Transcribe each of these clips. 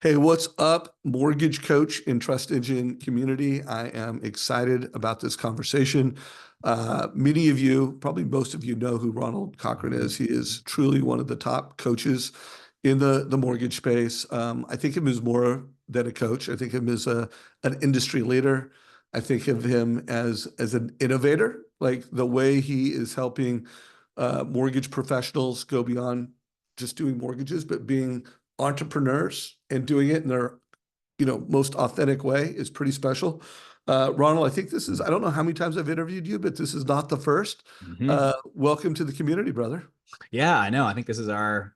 Hey, what's up, Mortgage Coach and Trust Engine community? I am excited about this conversation. Many of you, probably most of you, know who Ronald Cochrun is. He is truly one of the top coaches in the mortgage space. I think of him as more than a coach. I think of him as an industry leader. I think of him as an innovator, like the way he is helping mortgage professionals go beyond just doing mortgages, but being entrepreneurs and doing it in their, most authentic way is pretty special. Ronald, I think this is, I don't know how many times I've interviewed you, but this is not the first. Welcome to the community, brother. Yeah, I know. I think it's our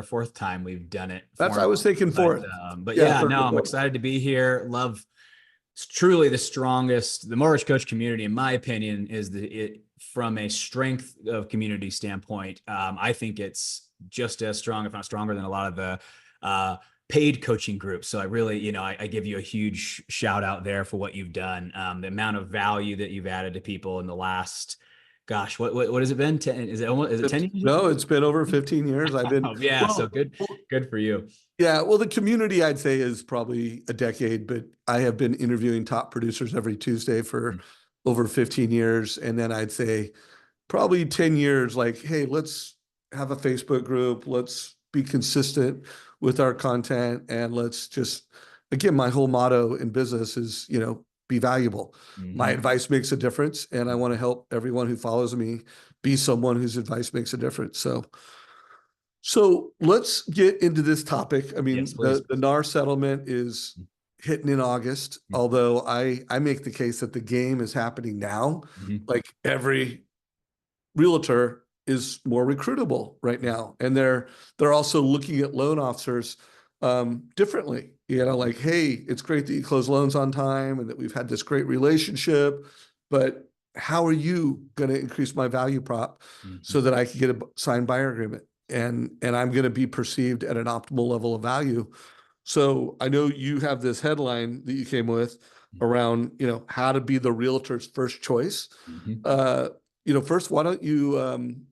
fourth time we've done it. That's, I was thinking fourth. But Yeah, yeah, no, I'm excited to be here. Love, it's truly the strongest. The Mortgage Coach community, in my opinion, is from a strength of community standpoint. I think it's just as strong, if not stronger, than a lot of the paid coaching groups. So I really, I give you a huge shout out there for what you've done. The amount of value that you've added to people in the last, gosh, what has it been? 10, is it 10 years? No, it's been over 15 years. I've been, yeah, so good for you. Yeah, well, the community, I'd say, is probably a decade, but I have been interviewing top producers every Tuesday for over 15 years. And then I'd say probably 10 years, like, hey, let's have a Facebook group. Let's be consistent with our content. And let's just, again, my whole motto in business is, be valuable. My advice makes a difference. And I want to help everyone who follows me be someone whose advice makes a difference. So let's get into this topic. I mean, Yes, the Nar settlement is hitting in August, although I make the case that the game is happening now. Like every realtor is more recruitable right now. And they're also looking at loan officers differently. Like, hey, it's great that you close loans on time and that we've had this great relationship, but how are you going to increase my value prop so that I can get a signed buyer agreement? And I'm going to be perceived at an optimal level of value. So I know you have this headline that you came with around, how to be the realtor's first choice. First, why don't you,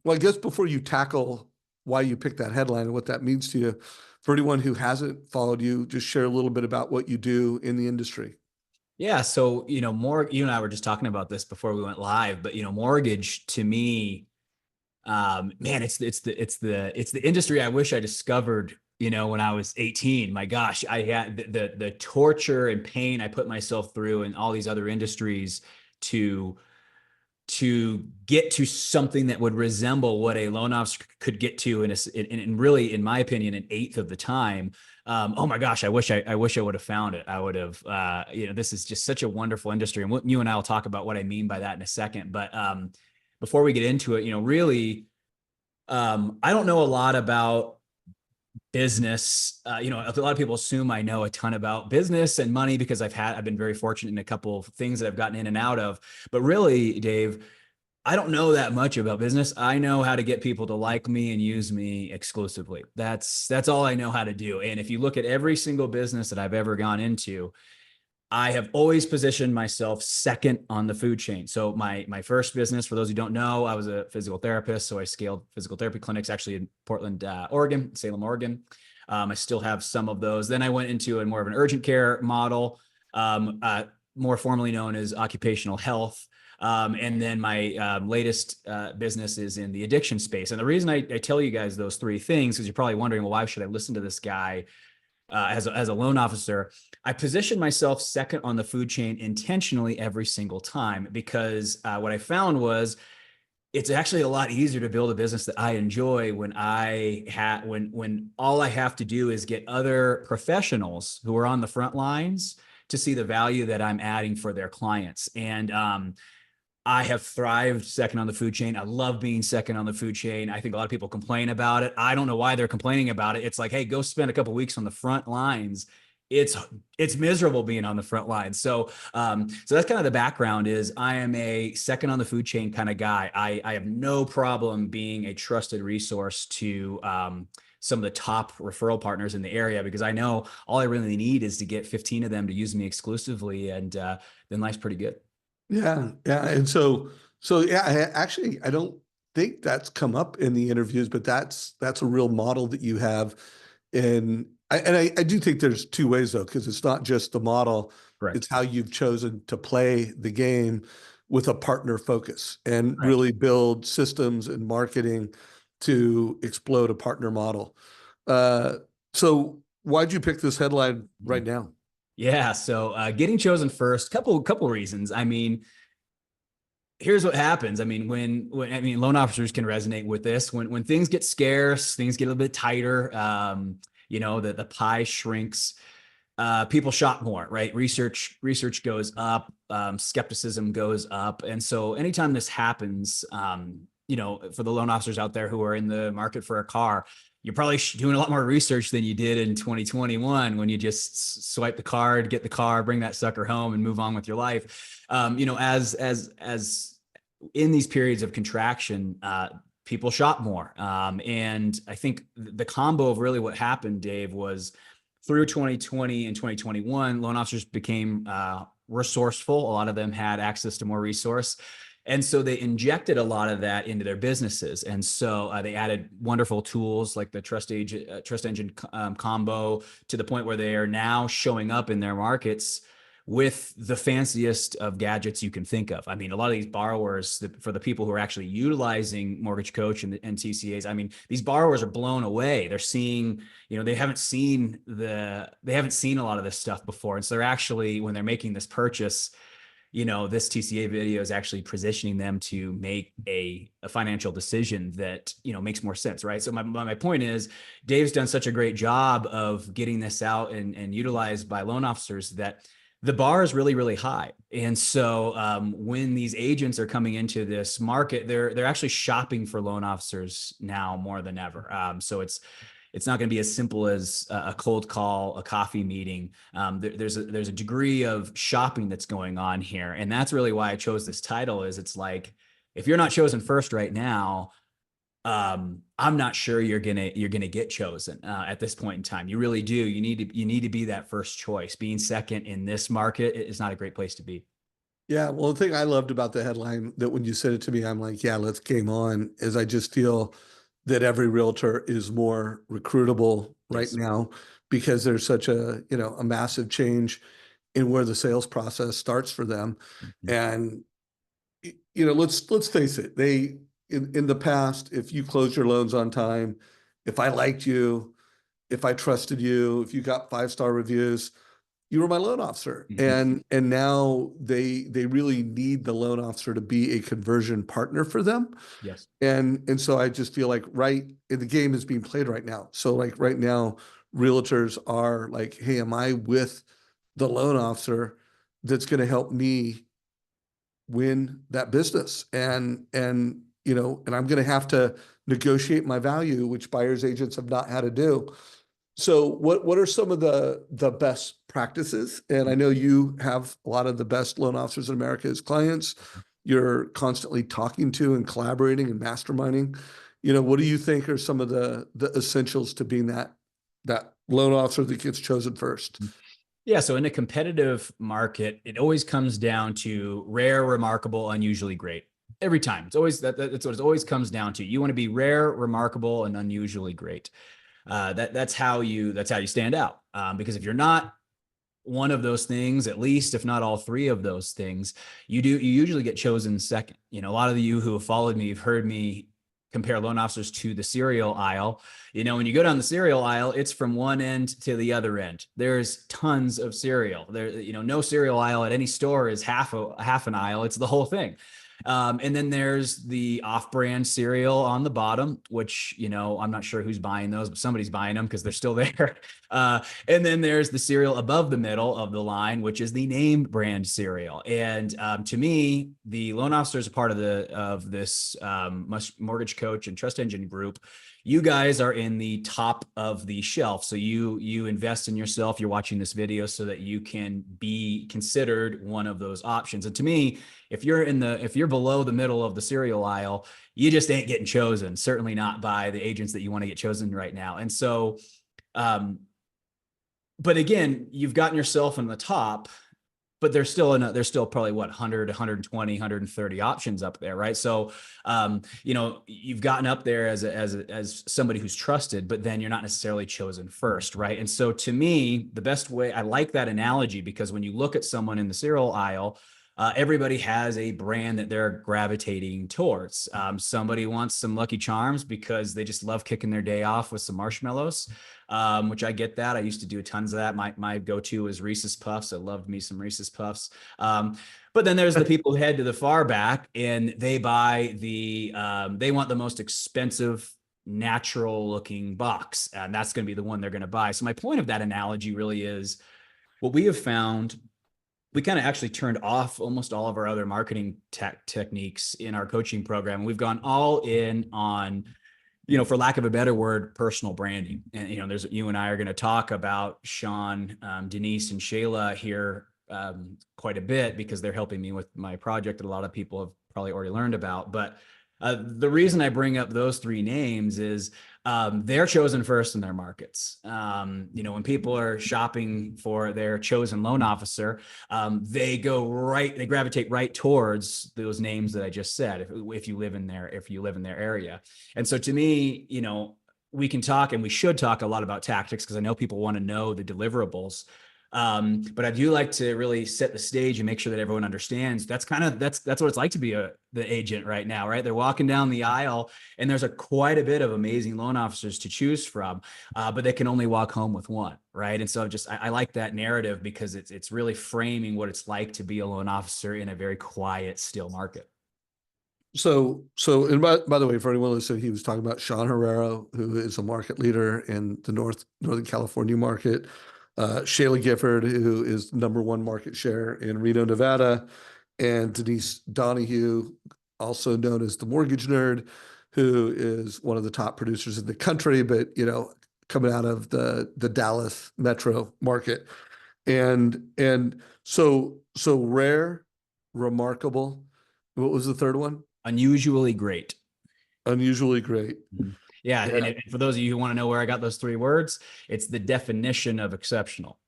well, I guess before you tackle why you picked that headline and what that means to you, for anyone who hasn't followed you, just share a little bit about what you do in the industry. Yeah. So, you and I were just talking about this before we went live, but, mortgage to me, man, it's the industry I wish I discovered, when I was 18. My gosh, I had the torture and pain I put myself through in all these other industries to get to something that would resemble what a loan officer could get to in really, in my opinion, an eighth of the time. Oh my gosh, I wish I would have found it. I would have, this is just such a wonderful industry. And you and I will talk about what I mean by that in a second. But before we get into it, really, I don't know a lot about business. A lot of people assume I know a ton about business and money because I've been very fortunate in a couple of things that I've gotten in and out of. But really, Dave, I don't know that much about business. I know how to get people to like me and use me exclusively. That's all I know how to do. And if you look at every single business that I've ever gone into, I have always positioned myself second on the food chain. So my first business, for those who don't know, I was a physical therapist. So I scaled physical therapy clinics actually in Portland, Oregon, Salem, Oregon. I still have some of those. Then I went into a more of an urgent care model, more formally known as occupational health. And then my latest business is in the addiction space. And the reason I tell you guys those three things, because you're probably wondering, well, why should I listen to this guy as a loan officer? I position myself second on the food chain intentionally every single time, because what I found was it's actually a lot easier to build a business that I enjoy when when all I have to do is get other professionals who are on the front lines to see the value that I'm adding for their clients. And I have thrived second on the food chain. I love being second on the food chain. I think a lot of people complain about it. I don't know why they're complaining about it. It's like, hey, go spend a couple of weeks on the front lines. It's miserable being on the front lines. So that's kind of the background. Is I am a second on the food chain kind of guy. I have no problem being a trusted resource to some of the top referral partners in the area, because I know all I really need is to get 15 of them to use me exclusively, and then life's pretty good. Yeah. And so yeah, I don't think that's come up in the interviews, but that's a real model that you have. And I do think there's two ways though, because it's not just the model, Correct. it's how you've chosen to play the game with a partner focus and Right. really build systems and marketing to explode a partner model. Uh, so why'd you pick this headline right now? Yeah. So getting chosen first, couple reasons. I mean, here's what happens. I mean, when I mean, loan officers can resonate with this. When things get scarce, things get a little bit tighter. The pie shrinks. People shop more, right? Research goes up, skepticism goes up, and so anytime this happens, for the loan officers out there who are in the market for a car, you're probably doing a lot more research than you did in 2021 when you just swipe the card, get the car, bring that sucker home, and move on with your life. As in these periods of contraction, people shop more, and I think the combo of really what happened, Dave, was through 2020 and 2021, loan officers became resourceful. A lot of them had access to more resource. And so they injected a lot of that into their businesses. And so they added wonderful tools like the Trust Engine combo to the point where they are now showing up in their markets with the fanciest of gadgets you can think of. I mean, a lot of these borrowers, for the people who are actually utilizing Mortgage Coach and TCAs, I mean, these borrowers are blown away. They're seeing, they haven't seen a lot of this stuff before. And so they're actually, when they're making this purchase, this TCA video is actually positioning them to make a financial decision that, makes more sense, right? So my point is, Dave's done such a great job of getting this out and utilized by loan officers that the bar is really, really high. And so when these agents are coming into this market, they're actually shopping for loan officers now more than ever. So it's not going to be as simple as a cold call, a coffee meeting. There's a degree of shopping that's going on here. And that's really why I chose this title. Is it's like, if you're not chosen first right now, I'm not sure you're gonna get chosen at this point in time. You really do. You need to be that first choice. Being second in this market is not a great place to be. Yeah, well, the thing I loved about the headline that when you said it to me, I'm like, yeah, let's game on, is I just feel that every realtor is more recruitable right Yes. now because there's such a massive change in where the sales process starts for them. Mhm. And let's face it, in the past, if you closed your loans on time, if I liked you, if I trusted you, if you got 5-star reviews, you were my loan officer. Mhm. And now they really need the loan officer to be a conversion partner for them. Yes. And so I just feel like the game is being played right now. So like right now, realtors are like, hey, am I with the loan officer that's going to help me win that business? And I'm going to have to negotiate my value, which buyers agents have not had to do. So what are some of the best practices? And I know you have a lot of the best loan officers in America as clients. You're constantly talking to and collaborating and masterminding. What do you think are some of the essentials to being that loan officer that gets chosen first? Yeah. So in a competitive market, it always comes down to rare, remarkable, unusually great. Every time. It's always that's what it always comes down to. You want to be rare, remarkable, and unusually great. That's how you stand out. Because if you're not one of those things, at least if not all three of those things, you usually get chosen second. A lot of you who have followed me have heard me compare loan officers to the cereal aisle. When you go down the cereal aisle, it's from one end to the other end. There's tons of cereal. No cereal aisle at any store is half an aisle. It's the whole thing. And then there's the off-brand cereal on the bottom, which, I'm not sure who's buying those, but somebody's buying them because they're still there. And then there's the cereal above the middle of the line, which is the name brand cereal. And to me, the loan officer is a part of this Mortgage Coach and Trust Engine group. You guys are in the top of the shelf. So you invest in yourself. You're watching this video so that you can be considered one of those options. And to me, if you're below the middle of the cereal aisle, you just ain't getting chosen. Certainly not by the agents that you want to get chosen right now. And so, but again, you've gotten yourself in the top. but there's still probably what 100, 120, 130 options up there, right? So, you've gotten up there as somebody who's trusted, but then you're not necessarily chosen first, right? And so, to me, the best way, I like that analogy, because when you look at someone in the cereal aisle, everybody has a brand that they're gravitating towards. Somebody wants some Lucky Charms because they just love kicking their day off with some marshmallows, which I get that. I used to do tons of that. My go-to is Reese's Puffs. I loved me some Reese's Puffs. But then there's the people who head to the far back and they buy they want the most expensive, natural looking box. And that's going to be the one they're going to buy. So my point of that analogy really is what we have found. We kind of actually turned off almost all of our other marketing techniques in our coaching program. We've gone all in on, for lack of a better word, personal branding. And, you and I are going to talk about Shawn, Denise, and Shayla here quite a bit, because they're helping me with my project that a lot of people have probably already learned about. But the reason I bring up those three names is they're chosen first in their markets. When people are shopping for their chosen loan officer, they gravitate right towards those names that I just said. If you live in their area. And so to me, we can talk, and we should talk a lot about tactics, because I know people want to know the deliverables. But I do like to really set the stage and make sure that everyone understands that's what it's like to be the agent right now, right? They're walking down the aisle and there's quite a bit of amazing loan officers to choose from, but they can only walk home with one, right? And so I like that narrative, because it's really framing what it's like to be a loan officer in a very quiet, still market. So, and by the way, for anyone listening, he was talking about Shawn Herrera, who is a market leader in the Northern California market. Shayla Gifford, who is #1 market share in Reno, Nevada, and Denise Donahue, also known as the Mortgage Nerd, who is one of the top producers in the country, but coming out of the Dallas metro market, and so rare, remarkable. What was the third one? Unusually great. Unusually great. Mm-hmm. Yeah. And for those of you who want to know where I got those three words, it's the definition of exceptional.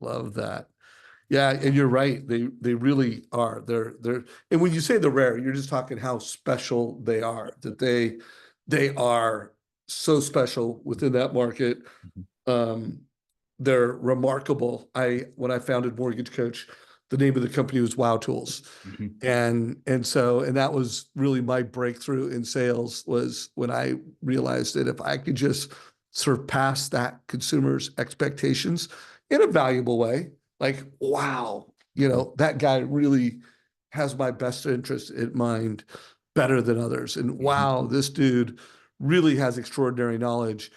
Love that. Yeah, and you're right. They really are. They're and when you say they're rare, you're just talking how special they are. That they are so special within that market. They're remarkable. When I founded MortgageCoach, the name of the company was Wow Tools. And that was really my breakthrough in sales, was when I realized that if I could just surpass that consumer's expectations in a valuable way, like, wow, that guy really has my best interest in mind better than others. And wow, this dude really has extraordinary knowledge.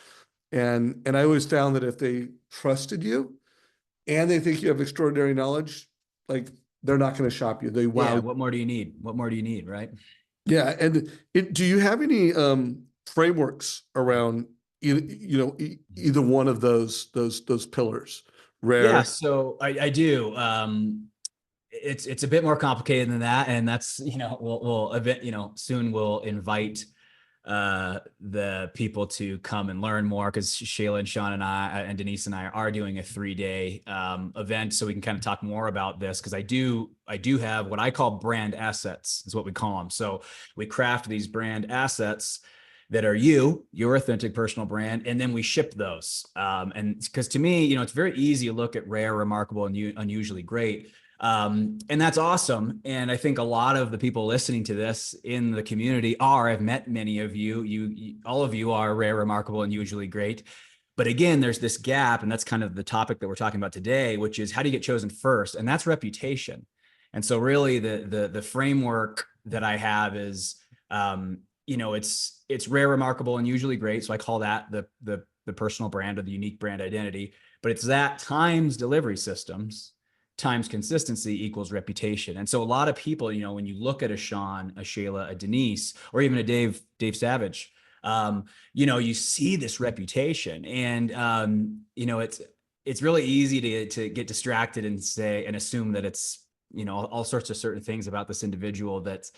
And I always found that if they trusted you and they think you have extraordinary knowledge, like, they're not going to shop you. Yeah. What more do you need? What more do you need? Right. Yeah. And do you have any frameworks around either one of those pillars? Rare. Yeah. So I do. It's a bit more complicated than that, and that's soon we'll invite the people to come and learn more, because Shayla and Shawn and I and Denise and I are doing a 3-day event, so we can kind of talk more about this, because I do have what I call brand assets, is what we call them. So we craft these brand assets that are your authentic personal brand, and then we ship those. And because to me, it's very easy to look at rare, remarkable, and unusually great. And that's awesome. And I think a lot of the people listening to this in the community I've met many of you, all of you are rare, remarkable, and usually great. But again, there's this gap, and that's kind of the topic that we're talking about today, which is how do you get chosen first? And that's reputation. And so really the framework that I have is, it's rare, remarkable, and usually great. So I call that the personal brand, or the unique brand identity, but it's that times delivery systems times consistency equals reputation. And so a lot of people, when you look at a Shawn, a Shayla, a Denise, or even a Dave Savage, you see this reputation, and it's really easy to get distracted and say and assume that it's all sorts of certain things about this individual that's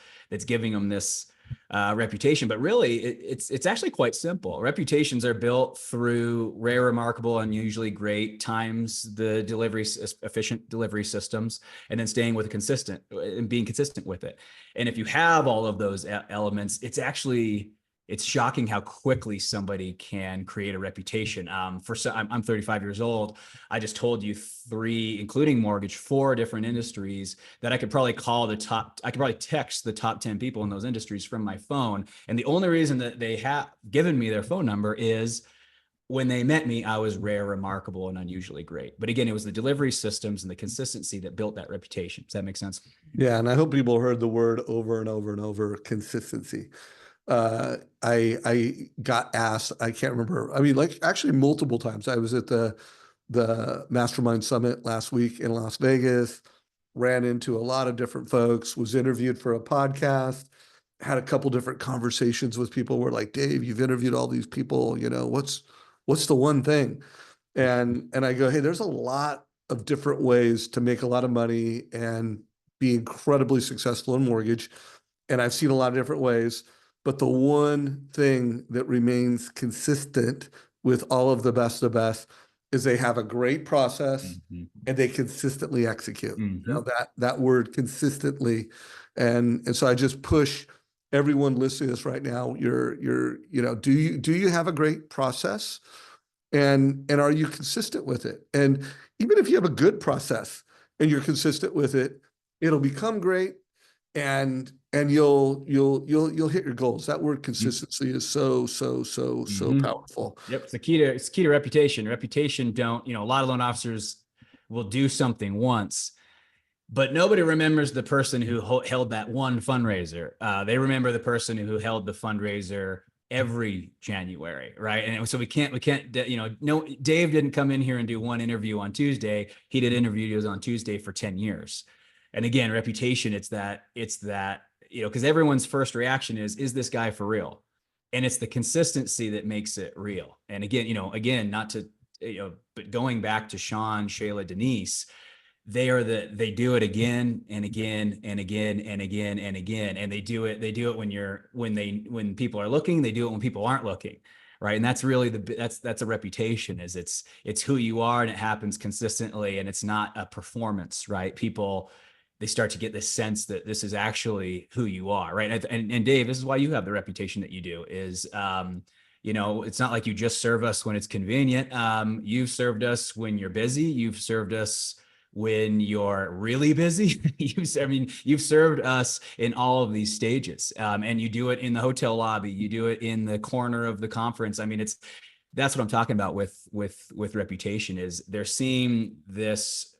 giving them this reputation, but really it's actually quite simple. Reputations are built through rare, remarkable, and usually great times the efficient delivery systems, and then staying with consistent and being consistent with it. And if you have all of those elements, it's shocking how quickly somebody can create a reputation. I'm 35 years old. I just told you 3, including mortgage, 4 different industries that I could probably text the top 10 people in those industries from my phone. And the only reason that they have given me their phone number is when they met me, I was rare, remarkable, and unusually great. But again, it was the delivery systems and the consistency that built that reputation. Does that make sense? Yeah. And I hope people heard the word over and over and over, consistency. I got asked, I can't remember. I mean, like actually multiple times. I was at the Mastermind Summit last week in Las Vegas, ran into a lot of different folks, was interviewed for a podcast, had a couple different conversations with people who were like, Dave, you've interviewed all these people, what's the one thing? And I go, hey, there's a lot of different ways to make a lot of money and be incredibly successful in mortgage. And I've seen a lot of different ways. But the one thing that remains consistent with all of the best is they have a great process and they consistently execute. That word consistently. And so I just push everyone listening to this right now. Do you have a great process? And are you consistent with it? And even if you have a good process and you're consistent with it, it'll become great. And you'll hit your goals. That word consistency is so powerful. Yep, it's key to reputation. Reputation a lot of loan officers will do something once, but nobody remembers the person who held that one fundraiser. They remember the person who held the fundraiser every January, right? And so we can't, no, Dave didn't come in here and do one interview on Tuesday. He did interviews on Tuesday for 10 years. And again, reputation, it's that, because everyone's first reaction is this guy for real? And it's the consistency that makes it real. And again, not to, but going back to Shan, Shayla, Denise, they do it again and again and again and again and again. And they do it when people are looking, they do it when people aren't looking. Right. And that's really that's a reputation, is it's who you are, and it happens consistently, and it's not a performance, right? They start to get this sense that this is actually who you are, right? And Dave, this is why you have the reputation that you do, is, it's not like you just serve us when it's convenient. You've served us when you're busy. You've served us when you're really busy. You've served us in all of these stages. And you do it in the hotel lobby. You do it in the corner of the conference. I mean, that's what I'm talking about with reputation, is they're seeing this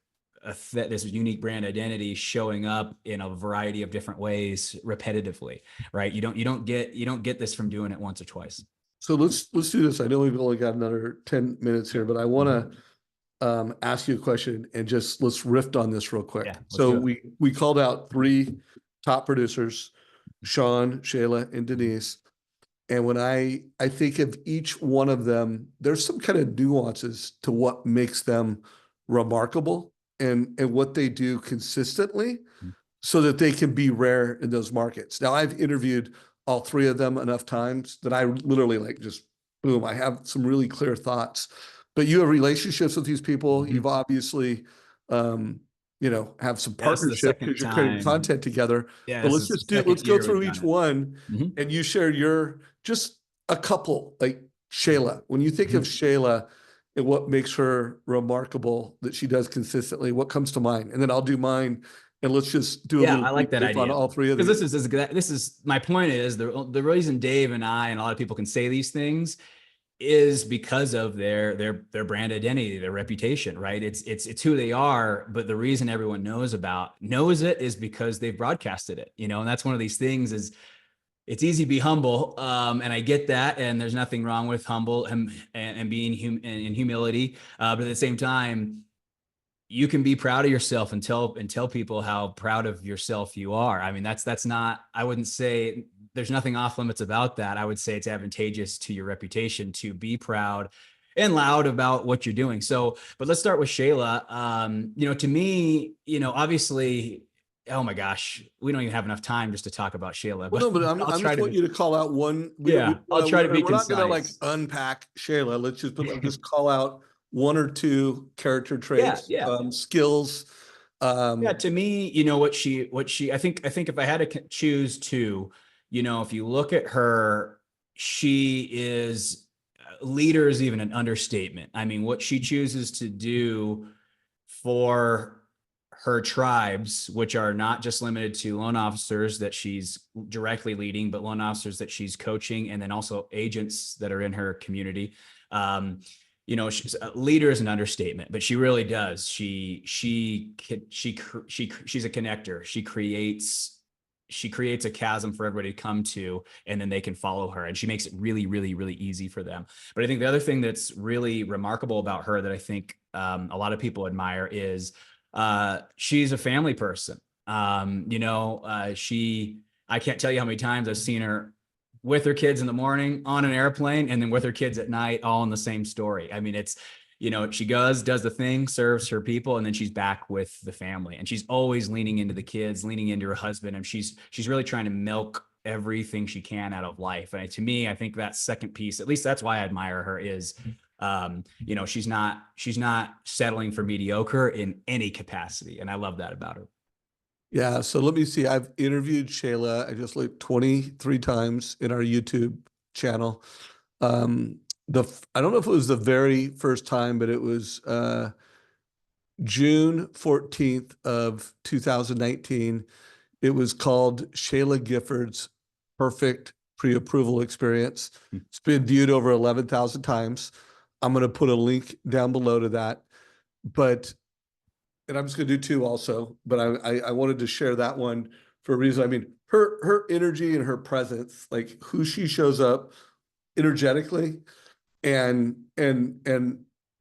unique brand identity showing up in a variety of different ways repetitively, right? You don't get this from doing it once or twice. So let's do this. I know we've only got another 10 minutes here, but I want to ask you a question and just let's riff on this real quick. Yeah, so we called out 3 top producers, Shan, Shayla, and Denise. And when I think of each one of them, there's some kind of nuances to what makes them remarkable and what they do consistently so that they can be rare in those markets. Now, I've interviewed all 3 of them enough times that I literally boom, I have some really clear thoughts. But you have relationships with these people. You've obviously, have some partnership because you're creating content together. Yeah, but let's go through each one and you share just a couple, like Shayla. When you think of Shayla, and what makes her remarkable that she does consistently, what comes to mind? And then I'll do mine, and let's just do a little. I like that idea on all 3 of these. Because this is my point is the reason Dave and I and a lot of people can say these things is because of their brand identity, their reputation, right? It's who they are, but the reason everyone knows it is because they've broadcasted it, and that's one of these things is. It's easy to be humble, and I get that, and there's nothing wrong with humble and being in humility. But at the same time, you can be proud of yourself and tell people how proud of yourself you are. I mean, that's not. I wouldn't say there's nothing off limits about that. I would say it's advantageous to your reputation to be proud and loud about what you're doing. So, but let's start with Shayla. To me, obviously, oh my gosh, we don't even have enough time just to talk about Shayla, Well, but no, but I'll I'm try just to want be, you to call out one. yeah, I'll try to be We're not going to like concise. unpack Shayla. Let's just, but just call out one or two character Yeah, traits, yeah. skills. Yeah, Um, to me, I think if I had to choose two, if you look at her, she is leader is even an understatement. I mean, what she chooses to do for her tribes, which are not just limited to loan officers that she's directly leading, but loan officers that she's coaching, and then also agents that are in her community. She's a leader is an understatement, but she really does. She's a connector. She creates a chasm for everybody to come to, and then they can follow her, and she makes it really, really, really easy for them. But I think the other thing that's really remarkable about her that I think a lot of people admire is she's a family person. I can't tell you how many times I've seen her with her kids in the morning on an airplane, and then with her kids at night, all in the same story. I mean, she does the thing, serves her people, and then she's back with the family. And she's always leaning into the kids, leaning into her husband, and she's really trying to milk everything she can out of life. And to me, I think that second piece, at least that's why I admire her, is she's not settling for mediocre in any capacity, and I love that about her. yeah. So let me see. I've interviewed Shayla. I just looked 23 times in our YouTube channel. Um, I don't know if it was the very first time, but it was June 14th of 2019. It was called Shayla Gifford's Perfect Pre-Approval Experience. It's been viewed over 11,000 times. I'm going to put a link down below to that. But, and I'm just going to do two also, but I wanted to share that one for a reason. I mean, her energy and her presence, like who she shows up energetically and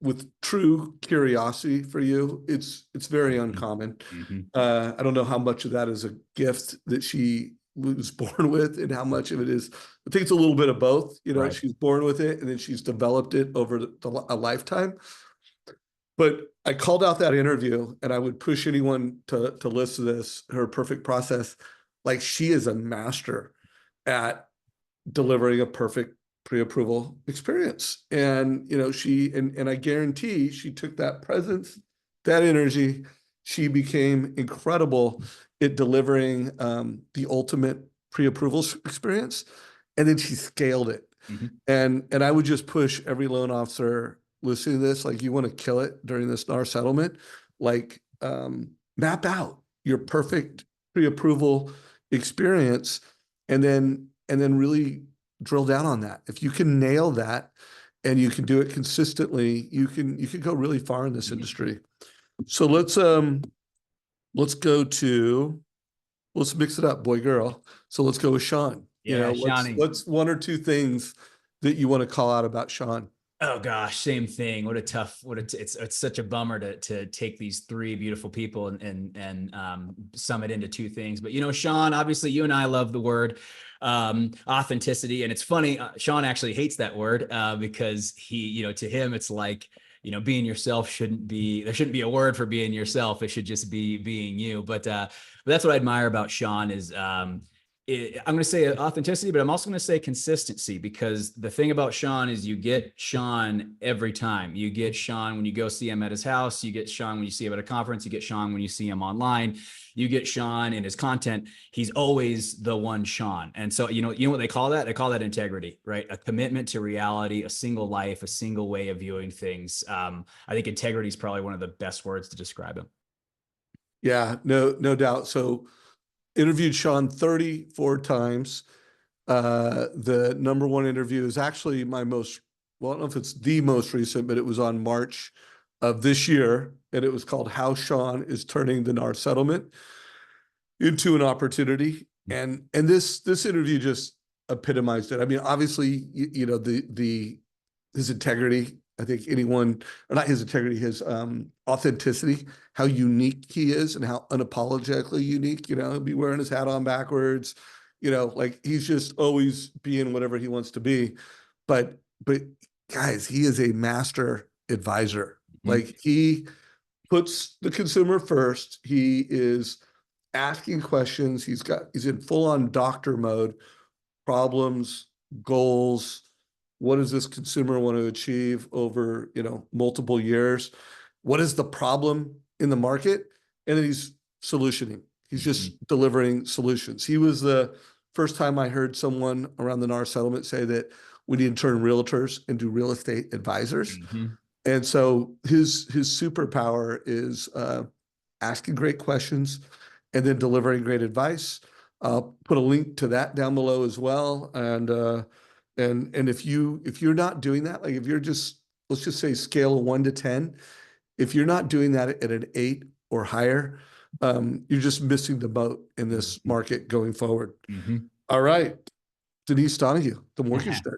with true curiosity for you, it's very uncommon. Mm-hmm. I don't know how much of that is a gift that she was born with, and how much of it is. I think it's a little bit of both. Right. She's born with it, and then she's developed it over a lifetime. But I called out that interview, and I would push anyone to listen to this. Her perfect process, like she is a master at delivering a perfect pre-approval experience. And and I guarantee she took that presence, that energy, she became incredible at delivering the ultimate pre-approval experience. And then she scaled it. Mm-hmm. And I would just push every loan officer listening to this, like you want to kill it during this Nar settlement, like map out your perfect pre-approval experience, and then really drill down on that. If you can nail that and you can do it consistently, you can go really far in this industry. So let's mix it up, boy, girl. So let's go with Shawn. Yeah, Shawnee. What's one or two things that you want to call out about Shawn? Oh gosh, same thing. It's such a bummer to take these three beautiful people and sum it into two things. But Shawn, obviously you and I love the word authenticity, and it's funny. Shawn actually hates that word because to him it's like being yourself there shouldn't be a word for being yourself. It should just be being you. But that's what I admire about Shawn is I'm going to say authenticity, but I'm also going to say consistency, because the thing about Shawn is you get Shawn every time. You get Shawn when you go see him at his house. You get Shawn when you see him at a conference. You get Shawn when you see him online. You get Shawn in his content. He's always the one Shawn. And so, you know what they call that? They call that integrity, right? A commitment to reality, a single life, a single way of viewing things. I think integrity is probably one of the best words to describe him. Yeah, no doubt. So interviewed Shawn 34 times. The number one interview is actually well, I don't know if it's the most recent, but it was on March of this year, and it was called How Shawn is Turning the Nar Settlement into an Opportunity. And this interview just epitomized it. I mean, obviously, his integrity. I think anyone, or not his integrity, his authenticity, how unique he is and how unapologetically unique. He'll be wearing his hat on backwards. Like he's just always being whatever he wants to be. But guys, he is a master advisor. Mm-hmm. Like he puts the consumer first. He is asking questions. He's in full on doctor mode, problems, goals. What does this consumer want to achieve over, multiple years? What is the problem in the market? And then he's solutioning. He's just delivering solutions. He was the first time I heard someone around the Nar Settlement say that we need to turn realtors into real estate advisors. And so his superpower is asking great questions and then delivering great advice. I'll put a link to that down below as well. And if you're not doing that, like if you're just, let's just say scale of 1 to 10, if you're not doing that at an 8 or higher, you're just missing the boat in this market going forward. All right, Denise Donahue, the mortgage nerd.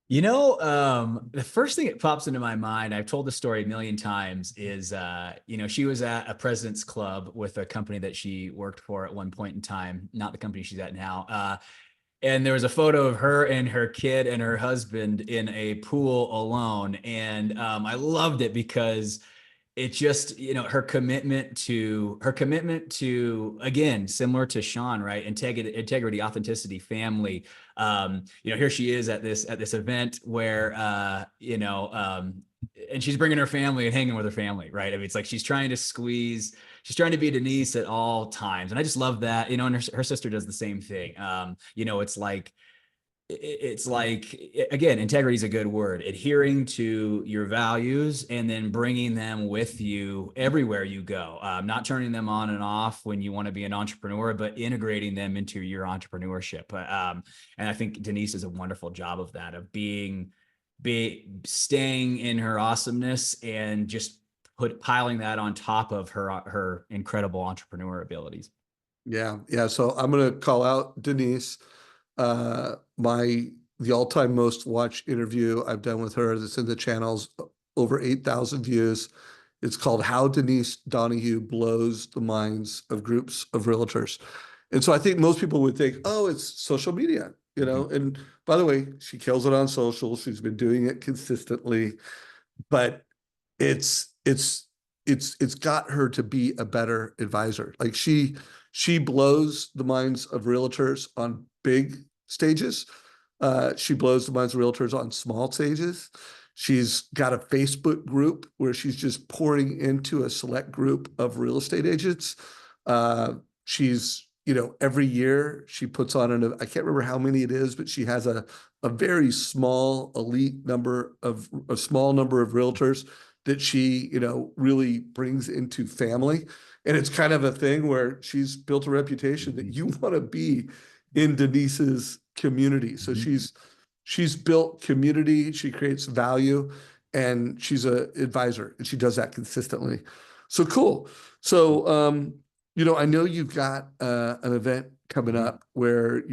The first thing that pops into my mind, I've told the story a million times, is, she was at a president's club with a company that she worked for at one point in time, not the company she's at now. And there was a photo of her and her kid and her husband in a pool alone. And I loved it because it just, her commitment to, again, similar to Shawn, right? Integrity, authenticity, family. Here she is at this event where, and she's bringing her family and hanging with her family, right? I mean, it's like she's trying to be Denise at all times. And I just love that, and her sister does the same thing. It's like, again, integrity is a good word, adhering to your values and then bringing them with you everywhere you go, not turning them on and off when you want to be an entrepreneur, but integrating them into your entrepreneurship. And I think Denise does a wonderful job of that, of staying in her awesomeness and just piling that on top of her incredible entrepreneur abilities. Yeah. So I'm going to call out Denise. The all-time most watched interview I've done with her, that's in the channels, over 8,000 views. It's called How Denise Donahue Blows the Minds of Groups of Realtors. And so I think most people would think, oh, it's social media, and by the way, she kills it on social. She's been doing it consistently, but it's got her to be a better advisor. Like she blows the minds of realtors on big stages. She blows the minds of realtors on small stages. She's got a Facebook group where she's just pouring into a select group of real estate agents. She's, every year she puts on I can't remember how many it is, but she has a very small elite number of a small number of realtors that she, really brings into family. And it's kind of a thing where she's built a reputation that you want to be in Denise's community. So she's built community, she creates value, and she's an advisor, and she does that consistently. So cool. So, I know you've got an event coming up where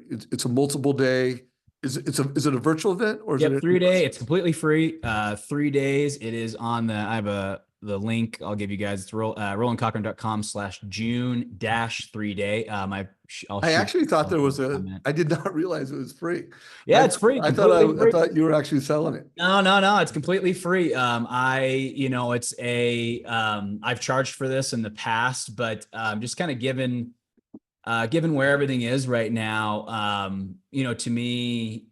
it's a multiple day. Is it a virtual event or is it 3 day? It's completely free. 3 days. It is on I have the link I'll give you guys. It's RolandCochran.com/June-3 day. I actually thought there was I did not realize it was free. Yeah, it's free. I thought you were actually selling it. No, it's completely free. It's I've charged for this in the past, but just kind of given where everything is right now, to me,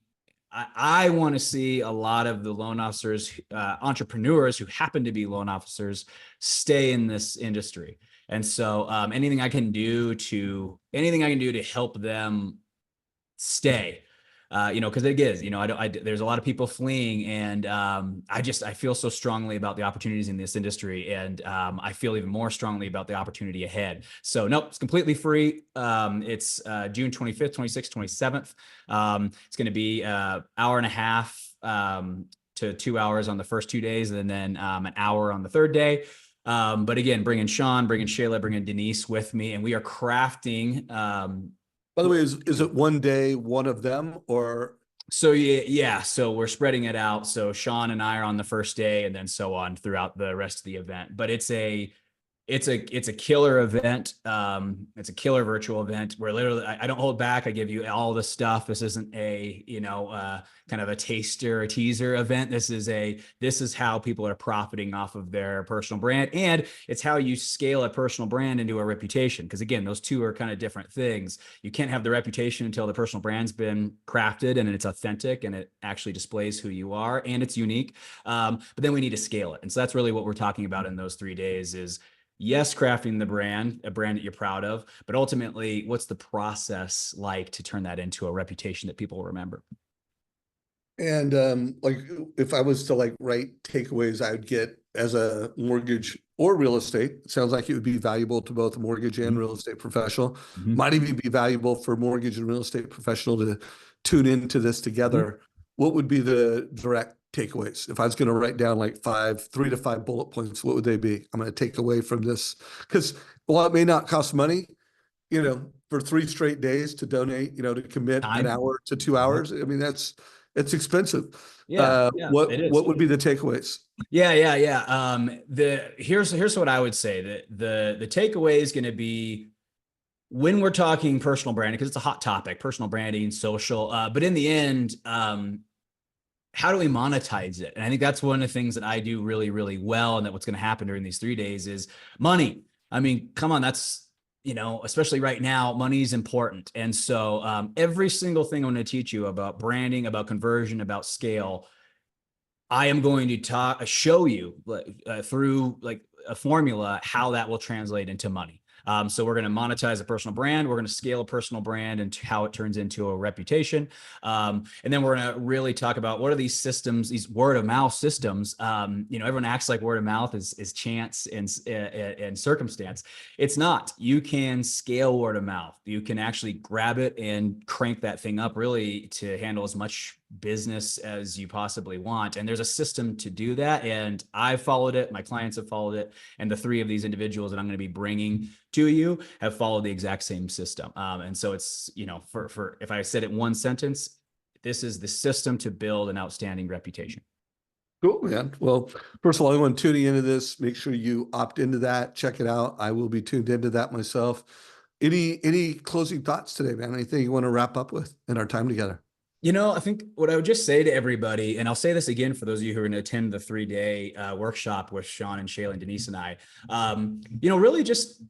I want to see a lot of the loan officers, entrepreneurs who happen to be loan officers, stay in this industry. And so anything I can do to help them stay, because it is, there's a lot of people fleeing, and I feel so strongly about the opportunities in this industry, and I feel even more strongly about the opportunity ahead. So nope, it's completely free. It's June 25th, 26th, 27th. It's going to be an hour and a half to 2 hours on the first 2 days, and then an hour on the third day. But again, bringing Shawn, bringing Shayla, bringing Denise with me, and we are crafting. By the way, is it one day, one of them, or? So yeah. So we're spreading it out. So Shawn and I are on the first day, and then so on throughout the rest of the event. But it's It's a killer event. It's a killer virtual event where literally I don't hold back. I give you all the stuff. This isn't a, kind of a taster, a teaser event. This is how people are profiting off of their personal brand. And it's how you scale a personal brand into a reputation. Because again, those two are kind of different things. You can't have the reputation until the personal brand's been crafted and it's authentic and it actually displays who you are and it's unique. But then we need to scale it. And so that's really what we're talking about in those 3 days is, yes, crafting the brand, a brand that you're proud of, but ultimately, what's the process like to turn that into a reputation that people will remember? And like if I was to like write takeaways I would get as a mortgage or real estate, it sounds like it would be valuable to both a mortgage and real estate professional. Might even be valuable for mortgage and real estate professional to tune into this together. What would be the direct takeaways? If I was going to write down like 3 to 5 bullet points, what would they be? I'm going to take away from this because while it may not cost money, for 3 straight days to donate, to commit an Time. hour to 2 hours. I mean, it's expensive. Yeah, What it is. would be the takeaways? Yeah. Here's what I would say. That the takeaway is going to be when we're talking personal branding, because it's a hot topic, personal branding, social. But in the end, how do we monetize it? And I think that's one of the things that I do really, really well. And that what's going to happen during these 3 days is money. I mean, come on, that's, especially right now, money is important. And so every single thing I'm going to teach you about branding, about conversion, about scale, I am going to show you through like a formula how that will translate into money. So we're going to monetize a personal brand. We're going to scale a personal brand and how it turns into a reputation. And then we're going to really talk about what are these systems, these word of mouth systems. Everyone acts like word of mouth is chance and circumstance. It's not. You can scale word of mouth. You can actually grab it and crank that thing up really to handle as much business as you possibly want. And there's a system to do that. And I've followed it. My clients have followed it. And the 3 of these individuals that I'm going to be bringing to you have followed the exact same system. And so it's, for if I said it in one sentence, this is the system to build an outstanding reputation. Cool, man. Well, first of all, anyone tuning into this, make sure you opt into that, check it out. I will be tuned into that myself. Any closing thoughts today, man? Anything you want to wrap up with in our time together? I think what I would just say to everybody, and I'll say this again for those of you who are going to attend the 3-day workshop with Shan and Shayla and Denise and I, really just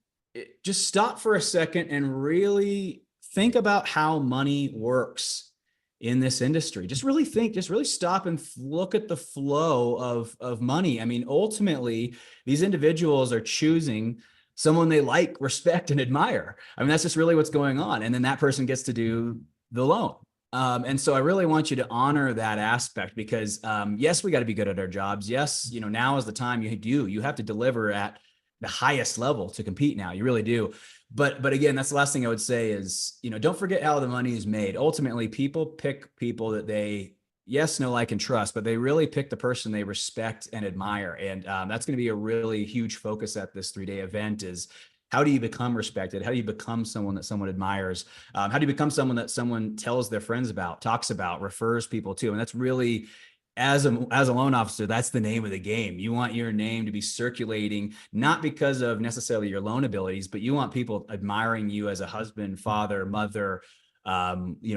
stop for a second and really think about how money works in this industry. Just really stop and look at the flow of money. I mean, ultimately, these individuals are choosing someone they like, respect, and admire. I mean, that's just really what's going on. And then that person gets to do the loan. And so I really want you to honor that aspect because, yes, we got to be good at our jobs. Yes, now is the time you have to deliver at the highest level to compete now. You really do. But again, that's the last thing I would say is, don't forget how the money is made. Ultimately, people pick people that they, yes, know, like, and trust, but they really pick the person they respect and admire. And that's going to be a really huge focus at this 3-day event is, how do you become respected? How do you become someone that someone admires? How do you become someone that someone tells their friends about, talks about, refers people to? And that's really, as a loan officer, that's the name of the game. You want your name to be circulating, not because of necessarily your loan abilities, but you want people admiring you as a husband, father, mother,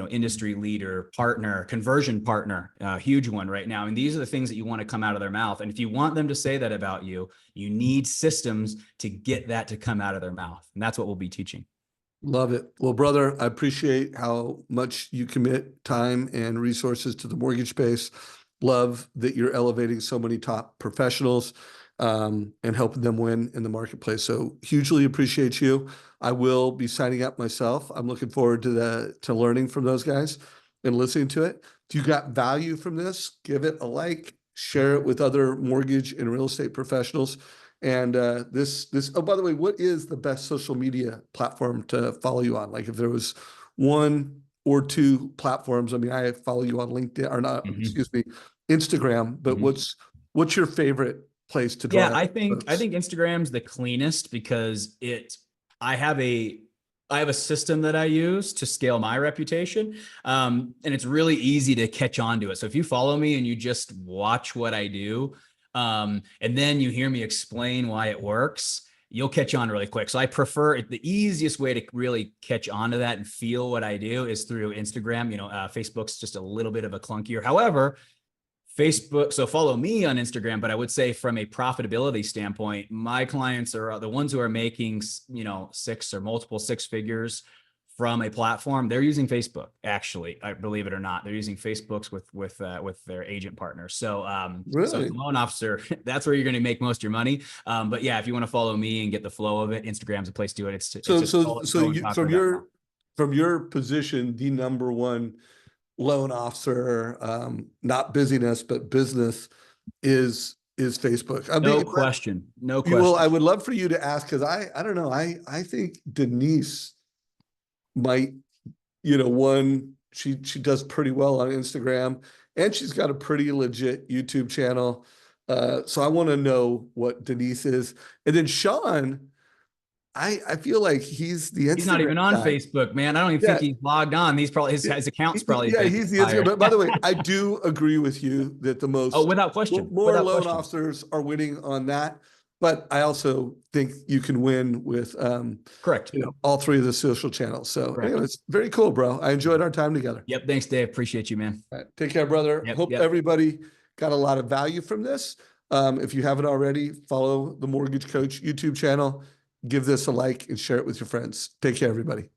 industry leader, partner, conversion partner, huge one right now. And these are the things that you want to come out of their mouth. And if you want them to say that about you, you need systems to get that to come out of their mouth. And that's what we'll be teaching. Love it. Well, brother, I appreciate how much you commit time and resources to the mortgage space. Love that you're elevating so many top professionals and helping them win in the marketplace. So hugely appreciate you. I will be signing up myself. I'm looking forward to learning from those guys and listening to it. If you got value from this, give it a like, share it with other mortgage and real estate professionals. And oh, by the way, what is the best social media platform to follow you on? Like if there was 1 or 2 platforms, I mean, I follow you on LinkedIn or not, excuse me, Instagram, but what's your favorite place to draw? Yeah, I think Instagram's the cleanest because I have a system that I use to scale my reputation. And it's really easy to catch on to it. So if you follow me and you just watch what I do, and then you hear me explain why it works, you'll catch on really quick. So I prefer the easiest way to really catch on to that and feel what I do is through Instagram. Facebook's just a little bit of a clunkier. However, Facebook, so follow me on Instagram, but I would say from a profitability standpoint, my clients are the ones who are making, six or multiple six figures from a platform. They're using Facebook, actually, I believe it or not. They're using Facebook's with their agent partners. So, Really? so loan officer, that's where you're going to make most of your money. But yeah, if you want to follow me and get the flow of it, Instagram's a place to do it. From your position, the number one loan officer, not busyness, but business is Facebook. No question. Well, I would love for you to ask, because I don't know. I think Denise might, she does pretty well on Instagram, and she's got a pretty legit YouTube channel. So I want to know what Denise is. And then Shawn, I feel like he's the Instagram He's not even on guy. Facebook, man. I don't even think he's logged on. His account's probably he's the Instagram. But by the way, I do agree with you that the most without question, more loan officers are winning on that. But I also think you can win with correct. All three of the social channels. So anyway, it's very cool, bro. I enjoyed our time together. Yep. Thanks, Dave. Appreciate you, man. All right. Take care, brother. Hope everybody got a lot of value from this. If you haven't already, follow the Mortgage Coach YouTube channel. Give this a like and share it with your friends. Take care, everybody.